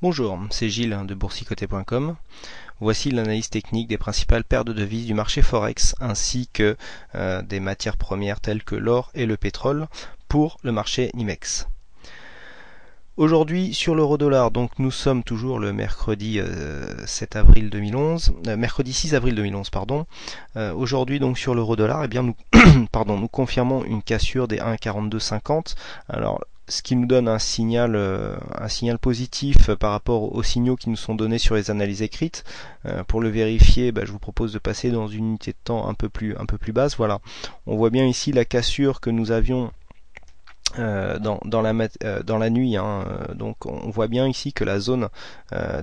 Bonjour, c'est Gilles de boursicoté.com. Voici l'analyse technique des principales paires de devises du marché Forex ainsi que des matières premières telles que l'or et le pétrole pour le marché NYMEX. Aujourd'hui sur l'euro-dollar, donc nous sommes toujours le mercredi 6 avril 2011, pardon. Aujourd'hui donc sur l'euro-dollar, eh bien nous nous confirmons une cassure des 1,4250. Alors ce qui nous donne un signal positif par rapport aux signaux qui nous sont donnés sur les analyses écrites. Pour le vérifier, je vous propose de passer dans une unité de temps un peu plus basse. Voilà, on voit bien ici la cassure que nous avions dans la nuit, donc on voit bien ici que la zone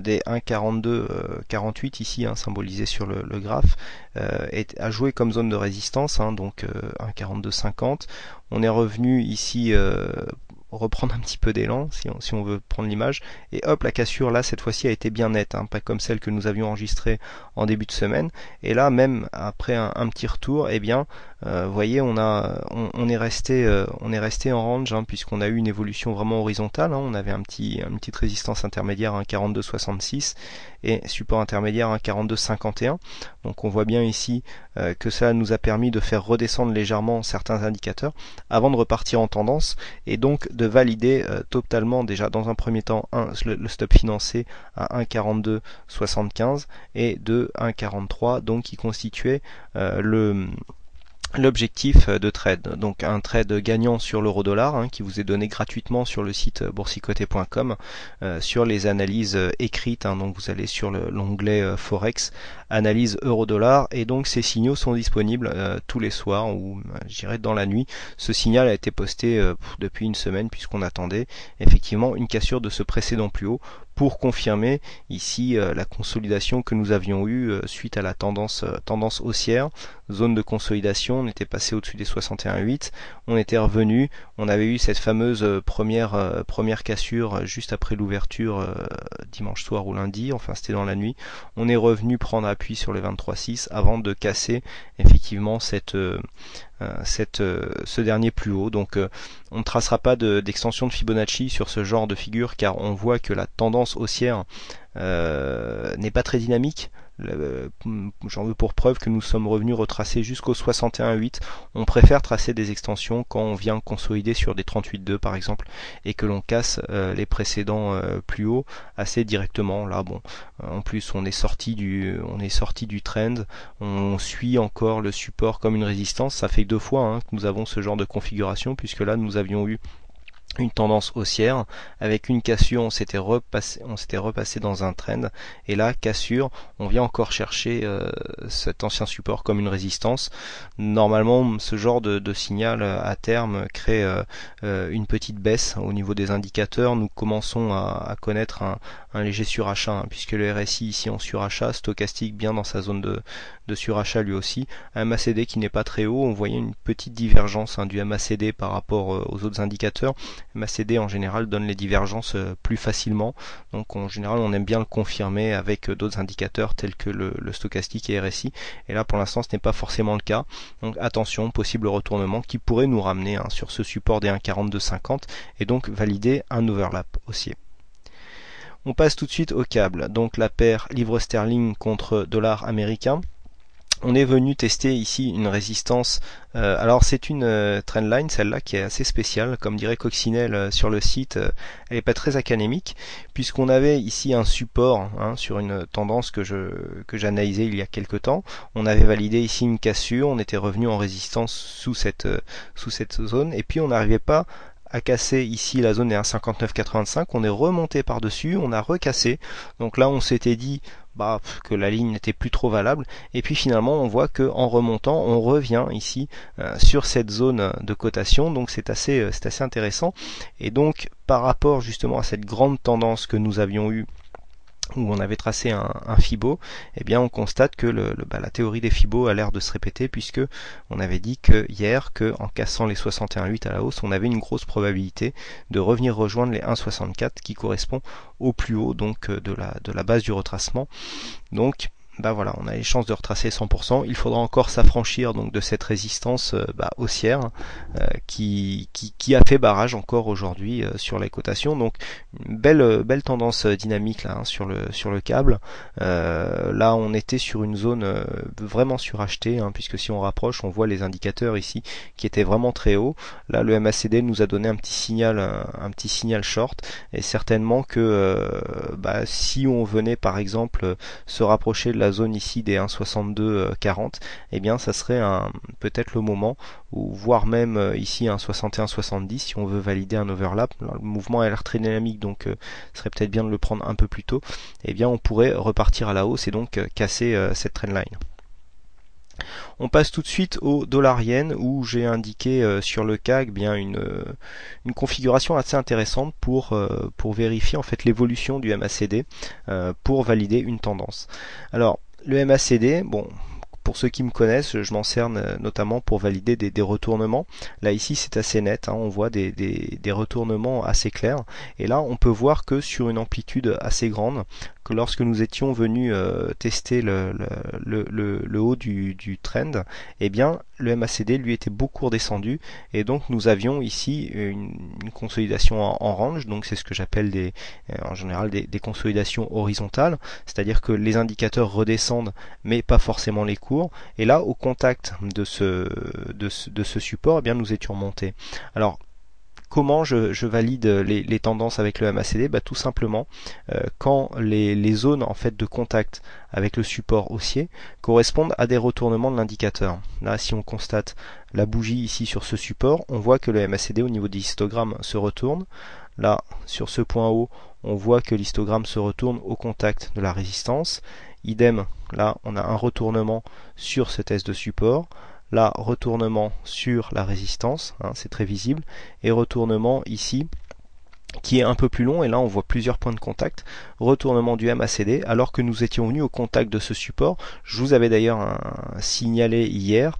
des 1,42-48 ici symbolisée sur le graphe a joué comme zone de résistance, donc 1,4250. On est revenu ici reprendre un petit peu d'élan si on veut prendre l'image, et hop, la cassure là cette fois-ci a été bien nette, pas comme celle que nous avions enregistrée en début de semaine, et là même après un petit retour, eh bien vous voyez on est resté en range, puisqu'on a eu une évolution vraiment horizontale, on avait une petite résistance intermédiaire à 1,4266 et support intermédiaire à 1,4251, donc on voit bien ici que ça nous a permis de faire redescendre légèrement certains indicateurs avant de repartir en tendance, et donc de valider totalement déjà dans un premier temps le stop financé à 1,4275 et de 1,43, donc qui constituait l'objectif de trade. Donc un trade gagnant sur l'euro-dollar qui vous est donné gratuitement sur le site boursicoté.com sur les analyses écrites, donc vous allez sur l'onglet Forex, analyse euro-dollar, et donc ces signaux sont disponibles tous les soirs, ou je dirais dans la nuit. Ce signal a été posté depuis une semaine, puisqu'on attendait effectivement une cassure de ce précédent plus haut pour confirmer ici la consolidation que nous avions eue suite à la tendance haussière. Zone de consolidation, on était passé au-dessus des 61,8, on était revenu, on avait eu cette fameuse première cassure juste après l'ouverture dimanche soir ou lundi, enfin c'était dans la nuit. On est revenu prendre appui sur les 23,6 avant de casser effectivement ce dernier plus haut. Donc on ne tracera pas d'extension de Fibonacci sur ce genre de figure, car on voit que la tendance haussière n'est pas très dynamique. J'en veux pour preuve que nous sommes revenus retracer jusqu'au 61,8. On préfère tracer des extensions quand on vient consolider sur des 38,2 par exemple, et que l'on casse les précédents plus hauts assez directement. Là en plus on est sorti du trend, on suit encore le support comme une résistance. Ça fait 2 fois que nous avons ce genre de configuration, puisque là nous avions eu une tendance haussière avec une cassure, on s'était repassé dans un trend, et là cassure, on vient encore chercher cet ancien support comme une résistance. Normalement ce genre de signal à terme crée une petite baisse au niveau des indicateurs. Nous commençons à connaître un léger surachat, puisque le RSI ici en surachat, stochastique bien dans sa zone de surachat lui aussi, un MACD qui n'est pas très haut. On voyait une petite divergence du MACD par rapport aux autres indicateurs. MACD en général donne les divergences plus facilement, donc en général on aime bien le confirmer avec d'autres indicateurs tels que le stochastique et RSI, et là pour l'instant ce n'est pas forcément le cas. Donc attention, possible retournement qui pourrait nous ramener sur ce support des 1,4250 et donc valider un overlap haussier. On passe tout de suite au câble, donc la paire livre sterling contre dollar américain. On est venu tester ici une résistance, alors c'est une trendline, celle-là, qui est assez spéciale, comme dirait Coccinelle sur le site. Elle n'est pas très académique, puisqu'on avait ici un support sur une tendance que j'analysais il y a quelque temps. On avait validé ici une cassure, on était revenu en résistance sous cette zone, et puis on n'arrivait pas à casser ici la zone des 1,5985, on est remonté par-dessus, on a recassé, donc là on s'était dit que la ligne n'était plus trop valable, et puis finalement on voit que en remontant on revient ici sur cette zone de cotation, donc c'est assez intéressant. Et donc par rapport justement à cette grande tendance que nous avions eue, où on avait tracé un Fibo, eh bien on constate que la théorie des Fibo a l'air de se répéter, puisque on avait dit hier qu'en cassant les 61,8 à la hausse, on avait une grosse probabilité de revenir rejoindre les 1,64 qui correspond au plus haut donc de la base du retracement. Donc bah voilà, on a les chances de retracer 100%. Il faudra encore s'affranchir donc de cette résistance haussière qui a fait barrage encore aujourd'hui sur les cotations. Donc une belle tendance dynamique là sur le câble. Là on était sur une zone vraiment surachetée, puisque si on rapproche, on voit les indicateurs ici qui étaient vraiment très hauts. Là le MACD nous a donné un petit signal short, et certainement que si on venait par exemple se rapprocher de la zone ici des 1,6240, eh bien ça serait peut-être le moment, ou voire même ici 1,6170 si on veut valider un overlap. Le mouvement a l'air très dynamique, donc ce serait peut-être bien de le prendre un peu plus tôt. Eh bien on pourrait repartir à la hausse et donc casser cette trendline. On passe tout de suite au dollar-yen, où j'ai indiqué sur le CAC bien une configuration assez intéressante pour vérifier en fait l'évolution du MACD pour valider une tendance. Alors le MACD, bon, pour ceux qui me connaissent, je m'en sers notamment pour valider des retournements. Là ici c'est assez net, on voit des retournements assez clairs, et là on peut voir que sur une amplitude assez grande, que lorsque nous étions venus tester le haut du trend, eh bien le MACD lui était beaucoup redescendu, et donc nous avions ici une consolidation en range. Donc c'est ce que j'appelle en général des consolidations horizontales, c'est-à-dire que les indicateurs redescendent mais pas forcément les cours, et là au contact de ce support, eh bien nous étions montés. Alors comment je valide les tendances avec le MACD? Tout simplement quand les zones en fait de contact avec le support haussier correspondent à des retournements de l'indicateur. Là, si on constate la bougie ici sur ce support, on voit que le MACD au niveau des histogrammes se retourne. Là, sur ce point haut, on voit que l'histogramme se retourne au contact de la résistance. Idem, là, on a un retournement sur ce test de support. Là, retournement sur la résistance, c'est très visible, et retournement ici qui est un peu plus long, et là on voit plusieurs points de contact, retournement du MACD alors que nous étions venus au contact de ce support. Je vous avais d'ailleurs signalé hier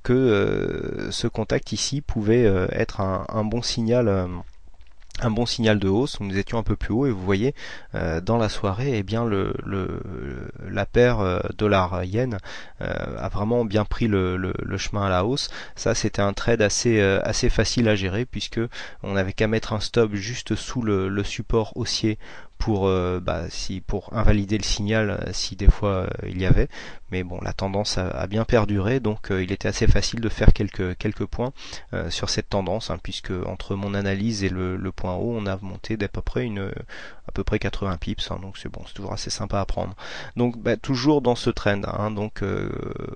que ce contact ici pouvait être un bon signal. Un bon signal de hausse, où nous étions un peu plus haut, et vous voyez dans la soirée, eh bien la paire dollar-yen a vraiment bien pris le chemin à la hausse. Ça, c'était un trade assez facile à gérer, puisque on n'avait qu'à mettre un stop juste sous le support haussier pour invalider le signal si des fois il y avait. Mais bon, la tendance a bien perduré, donc il était assez facile de faire quelques points sur cette tendance, puisque entre mon analyse et le point haut, on a monté d'à peu près 80 pips, donc c'est bon, c'est toujours assez sympa à prendre. Donc toujours dans ce trend, donc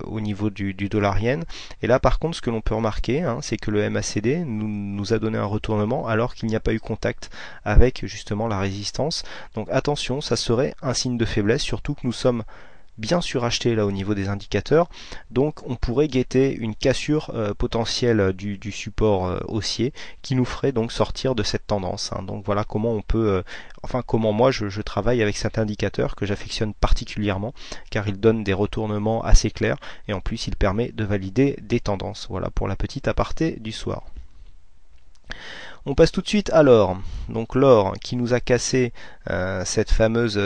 au niveau du dollar yen. Et là par contre, ce que l'on peut remarquer, c'est que le MACD nous a donné un retournement alors qu'il n'y a pas eu contact avec justement la résistance. Donc attention, ça serait un signe de faiblesse, surtout que nous sommes bien suracheté là au niveau des indicateurs, donc on pourrait guetter une cassure potentielle du support haussier qui nous ferait donc sortir de cette tendance. Donc voilà comment on peut, comment moi je travaille avec cet indicateur que j'affectionne particulièrement, car il donne des retournements assez clairs, et en plus il permet de valider des tendances. Voilà pour la petite aparté du soir. On passe tout de suite à l'or. Donc l'or qui nous a cassé cette fameuse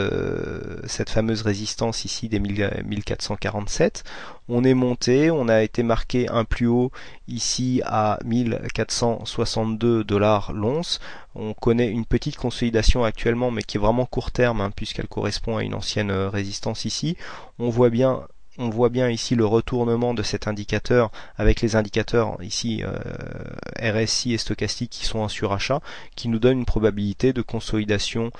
résistance ici des 1447. On est monté, on a été marqué un plus haut ici à 1462 $ l'once. On connaît une petite consolidation actuellement, mais qui est vraiment court terme, puisqu'elle correspond à une ancienne résistance ici. On voit bien ici le retournement de cet indicateur avec les indicateurs ici RSI et stochastique qui sont en surachat, qui nous donne une probabilité de consolidation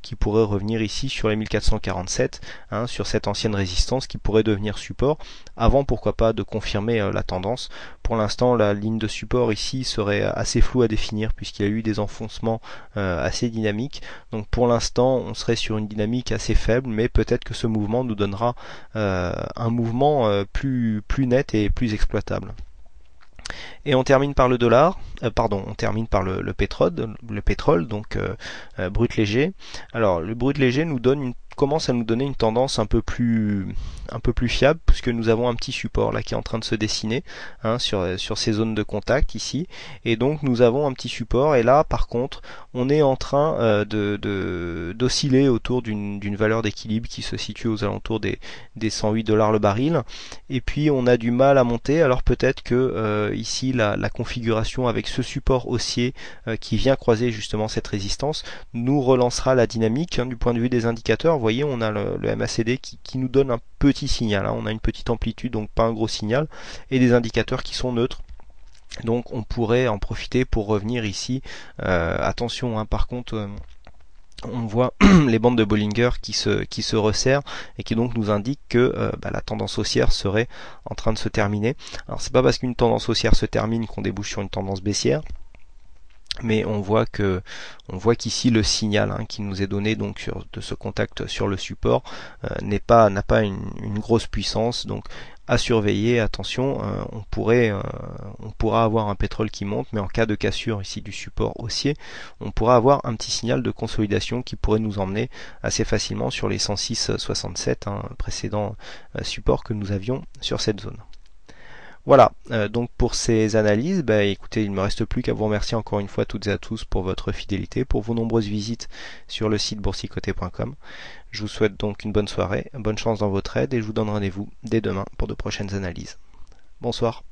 qui pourrait revenir ici sur les 1447, sur cette ancienne résistance qui pourrait devenir support, avant pourquoi pas de confirmer la tendance. Pour l'instant, la ligne de support ici serait assez floue à définir, puisqu'il y a eu des enfoncements assez dynamiques. Donc pour l'instant, on serait sur une dynamique assez faible, mais peut-être que ce mouvement nous donnera un mouvement plus net et plus exploitable. Et on termine par le dollar, on termine par le pétrole donc brut léger. Alors le brut léger nous donne une commence à nous donner une tendance un peu plus fiable, puisque nous avons un petit support là qui est en train de se dessiner, hein, sur ces zones de contact ici, et donc nous avons un petit support, et là par contre on est en train d'osciller autour d'une valeur d'équilibre qui se situe aux alentours des 108 $ le baril, et puis on a du mal à monter. Alors peut-être que ici la configuration avec ce support haussier qui vient croiser justement cette résistance nous relancera la dynamique, hein, du point de vue des indicateurs. Vous voyez, on a le MACD qui nous donne un petit signal, hein, on a une petite amplitude, donc pas un gros signal, et des indicateurs qui sont neutres. Donc on pourrait en profiter pour revenir ici. Attention, hein, par contre, on voit les bandes de Bollinger qui se resserrent et qui donc nous indiquent que la tendance haussière serait en train de se terminer. Alors c'est pas parce qu'une tendance haussière se termine qu'on débouche sur une tendance baissière, mais on voit qu'ici le signal, hein, qui nous est donné donc de ce contact sur le support n'a pas une grosse puissance, donc à surveiller. Attention, on pourra avoir un pétrole qui monte, mais en cas de cassure ici du support haussier, on pourra avoir un petit signal de consolidation qui pourrait nous emmener assez facilement sur les 106,67, hein, précédent support que nous avions sur cette zone. Voilà, donc pour ces analyses, écoutez, il ne me reste plus qu'à vous remercier encore une fois toutes et à tous pour votre fidélité, pour vos nombreuses visites sur le site boursicoté.com. Je vous souhaite donc une bonne soirée, bonne chance dans vos trades, et je vous donne rendez-vous dès demain pour de prochaines analyses. Bonsoir.